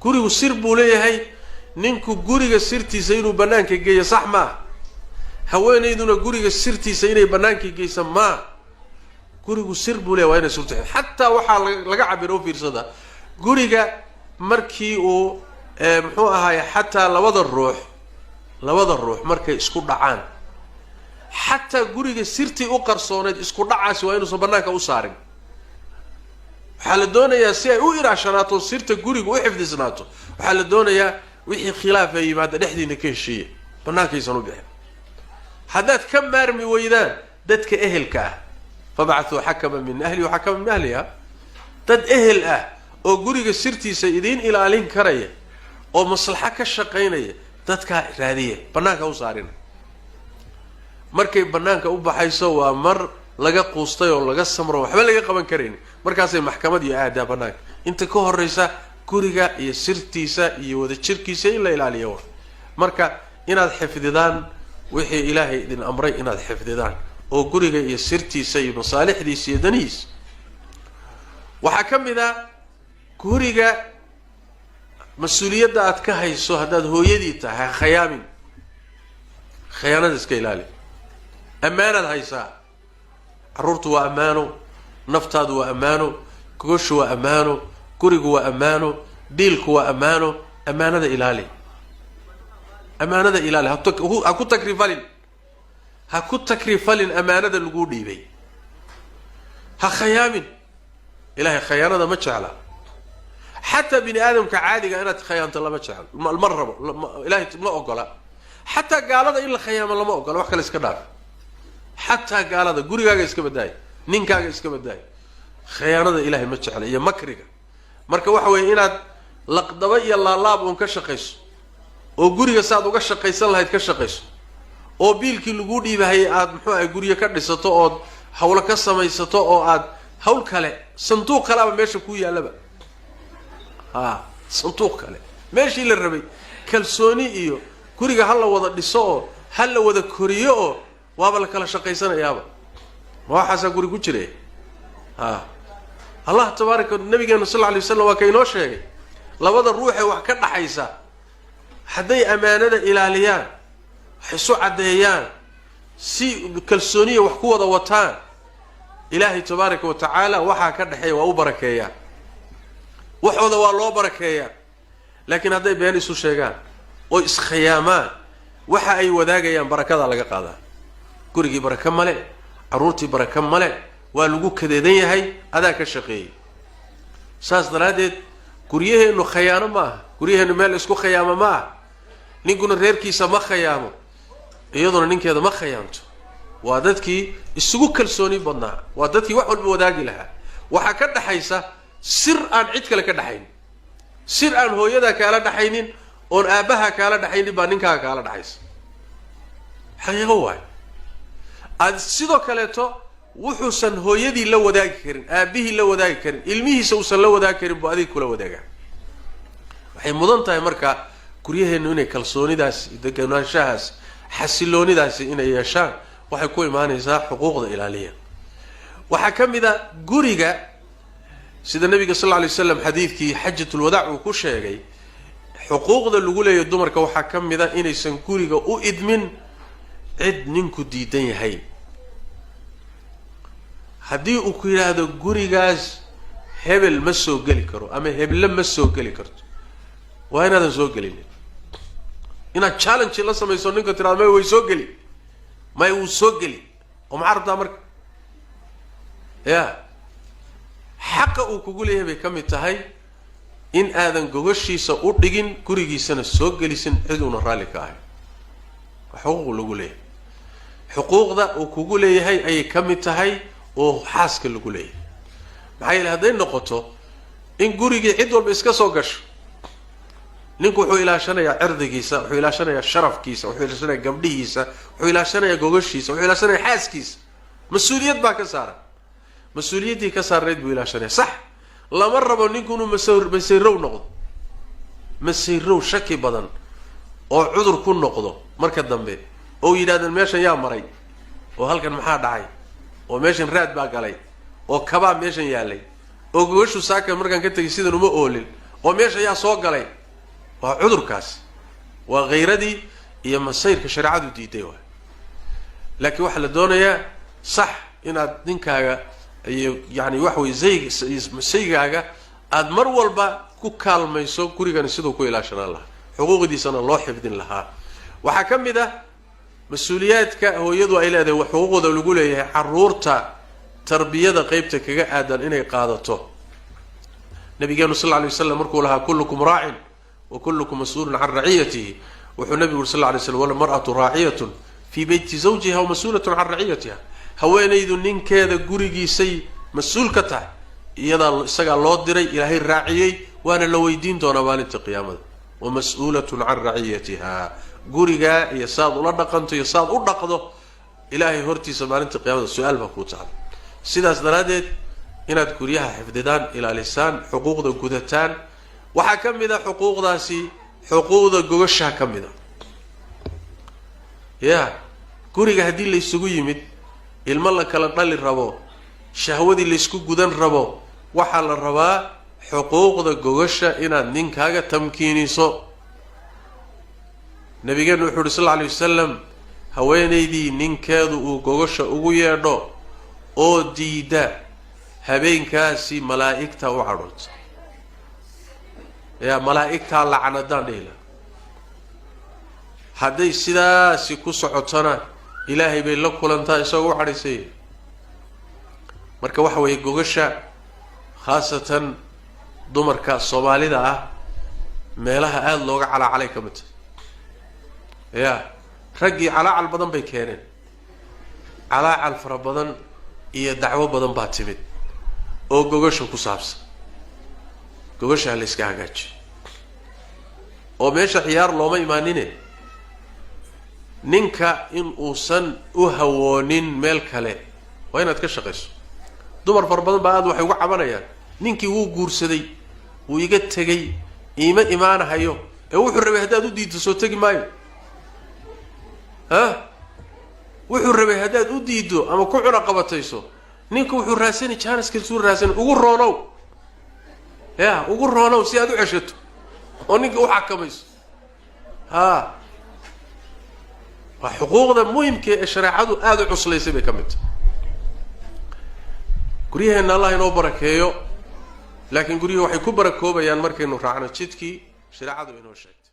gurigu sir buu leeyahay ninku guriga sirtiisa inuu banaanka geeyo sax ma haweenayduna guriga sirtiisa inay banaanka geeyso ma gurigu sir buu leeyahay waa inay surto hatta waxa laga cabiro fiirsada guriga markii uu muxuu ahaay hatta labada ruux markay isku dhacaan hatta guriga sirtii u qarsooneed isku dhacaasi waa inuu banaanka u saarin waxa la doonayaa si ay u ilaashanaato sirta guriga u xifdisnaato waxa la doonayaa wixii khilaaf ay yimaado dhexdiina ka heshiiye banaankiisan u bixin haddaad ka maarmi weydaan dadka ehelka ah fab'athu hakaman min ahli wa hakaman min ahliha dad ehel ah oo guriga sirtiisa idin ilaalin karaya oo maslaxa ka shaqeynaya dadka raadiye banaanka u saarin markay banaanka u baxayso waa mar laga quustay oo laga samro waxba laga qaban karin markaas ay maxkamad iyo aada banaanka inta ka horeysa guriga iyo sirtiisa iyo wada jirkiisa in la ilaaliyo marka inaad xifdidaan wixii ilaahay idin amray inaad xifdidaan oo guriga iyo sirtiisa iyo masaalixdiisa iyo daniis waxa kamida guriga mas'uuliyadda aad ka hayso hadaad hooyadii tahay khiyaanada iska ilaali amaanad haysaa carruurtu waa amaano naftaadu waa amaano gogoshu waa amaano gurigu waa amaano diilku waa amaano amaanada ilaali ha ku takrifalin amaanada lagu dhiibay ha khayaamin ilaahay khiyaanada ma jecla حتى بني آدم كعادي أنا تخيام لما تشعل المرة إلهي ما أقوله حتى قال هذا إلا خيام لما أقوله وحكي الإسكندر حتى قال هذا قولي كاجا إسكندر نين كاجا إسكندر خيام هذا إلهي ما تشعل هي مكرجة مركب وحوي إن لقدوي الله الله بونكشقيس وقولي سعد وكشقيس الله يتكشقيس وبيل كل قولي بهاي عاد محو قولي كذا ستوعد حول كسمة ستوعد حول كله صندوق كلام ماشي كوي على بقى صندوق كله ماشي للربي كلسوني إيو كوريجا هلا وضع دساء هلا وضع كوريو وابلا كلا شقيسنا يابا ما حاسة كوري كوتشري الله تبارك النبي صلى الله عليه وسلم وكينوش شيء لوضع الروح وحكنا حيسا حدي أمانة إلهيان حسوا عديان سي كلسونية وحكوا ضوتان إلهي تبارك وتعالى وحكنا حي وأبركيان وحوضا والله بركيان لكن هذا بيان يسو شيغان او اسخيامان waxa ay wadaagayaan barakada laga qaadaa gurigi baraka male aruurti baraka male waa lagu kadeedan yahay adaa ka shaqeeyay saas daraadeed guriyaheenu khiyaano ma guriyaheenu meel isku khiyaamo ma ninkuna reerkiisa ma khiyaamo iyaduna ninkeeda ma khiyaanto waa dadkii isugu kalsooni badnaa waa dadkii wax walba wadaagi lahaa waxa ka dhaxaysa sir aan cid kale ka dhaxayn sir aan hooyada kala dhaxaynin oon aabaha kala dhaxaynin baa ninka kala dhaxaysa xaqiiqo waay aad sidoo kale to wuxuusan hooyadii la wadaagi karin aabihii la wadaagi karin ilmihiisa uusan la wadaagi karin buu adiga kula wadaaga waxay mudan tahay marka guriyaheenu inay kalsoonidaas deganaanshahaas xasiloonidaas inay yeeshaan waxay ku imaanaysaa xuquuqda ilaaliya waxa kamida guriga sida nabiga sallallahu alayhi wasallam xadiidkii xajjatul wadaa uu ku sheegay xuquuqda lagu leeyahay dumarka waxa kamida inaysan guriga u idmin cid ninku diidan yahay haddii uu ku yiraahdo gurigaas hebel ma soo gali karo ama hebel ma soo gali karto waa inaadan soo galin inaad challenge la samayso ninka tiraado ma way soo gali ma uu soo gali oo maarta marka ya حق وكقوله بكم التهاي إن آذن جوشي سأودجين كوريجي سنة سوق جلسين عدونا رالك هاي حقوق لقوله حقوق ذا وكقوله هاي أي كم التهاي وحاسك لقوله معي هذين نقطة إن كوريجي عدول بإسكا سوقش نكو حويلا شنا يا عرض كيسا حويلا شنا يا شرف كيسا حويلا شنا يا قبلي كيسا حويلا شنا يا جوشي حويلا شنا يا حاس كيس مسؤولية باك سارة مسؤوليتي كسر ريد بولا شري صح لا مرة بنكونوا مسيرو نقض مسيرو شكي بدن أو عذر كون نقضه مركز دمبي أو يداد الماشين يا مري وهالكن محاد عاي وماشين راد باق علي وكباب ماشين يالي وقوشوا ساكن مركز كنت يصير نمو أولين oo meesha ayaa soo galay waa cudurkaas waa khayradii iyo masayrka shareecadu diiday waay laakiin waxa la doonayaa sax inaad ninkaaga iyo yani wax way masaygaaga aad mar walba ku kaalmayso gurigani sidoo ku ilaashanaan lahaa xuquuqdiisana loo xifdin lahaa waxaa ka mid ah mas-uuliyaadka hooyadu ay leedahay wax xuquuqda lagu leeyahay caruurta tarbiyada qaybta kaga aadan inay qaadato nabigeenu sallallahu alayhi wasallam markuu lahaa kullukum raa'in wa kullukum mas'uulun 'an ra'iyatihi wuxuu nabigu sallallahu alayhi wasallam wala mar'atu ra'iyatun fi bayti zawjiha wa mas'uulatun 'an ra'iyatiha haweenaydu ninkeeda gurigiisay mas'uul ka tahay iyada isaga loo diray ilaahay raaciyay waana la weydiin doonaa maalinta qiyaamada wa mas'uulatun 'an ra'iyatiha guriga iyo saad ula dhaqanto iyo saad u dhaqdo ilaahay hortiisa maalinta qiyaamada su'aal baa ku taal sidaas daraadeed inaad guryaha xifdidaan ilaalisaan xuquuqda gudataan waxaa ka mid ah xuquuqdaasi xuquuqda gogasha ka mid ah guriga haddii la isugu yimid ilmo la kala dhali rabo shahwadii la isku gudan rabo waxaa la rabaa xuquuqda gogasha inaad ninkaaga tamkiiniso nabigeenu wuxuu yidhi sallallahu alayhi wasallam haweenaydii ninkeedu uu gogasha ugu yeedho oo diida habeenkaasi malaa'igta u cadhoota malaa'igtaa lacanadaan dhihila hadday sidaasi ku socotona ilaahay bay la kulantaa isagoo u cadhaysay marka waxa weeye gogasha khaasatan dumarka soomaalida ah meelaha aada looga calaacalay ka mid tahay raggii calaacal badan bay keeneen calaacal fara badan iyo dacwo badan baa timid oo gogasha ku saabsan gogasha la iska hagaajiyo oo meesha ciyaar looma imaanine ninka in uusan u hawoonin meel kale waa inaad ka shaqayso dumar fara badan baa aad waxay uga cabanayaan ninkii wuu guursaday wuu iga tegay iima imaanahayo ee wuxuu rabay haddaad u diiddo soo tegi maayo wuxuu rabay haddaad u diiddo ama ku cuna qabatayso ninka wuxuu raasani jaaniska suu raasani ugu roonow ugu roonow si aad u ceshato oo ninka u xakamayso waa xuquuqda muhimka ee shareecadu aada u cuslaysay bay ka mid tahay guryaheenna allah inoo barakeeyo laakiin guryaha waxay ku barakoobayaan markaynu raacno jidkii shareecadu inoo sheegay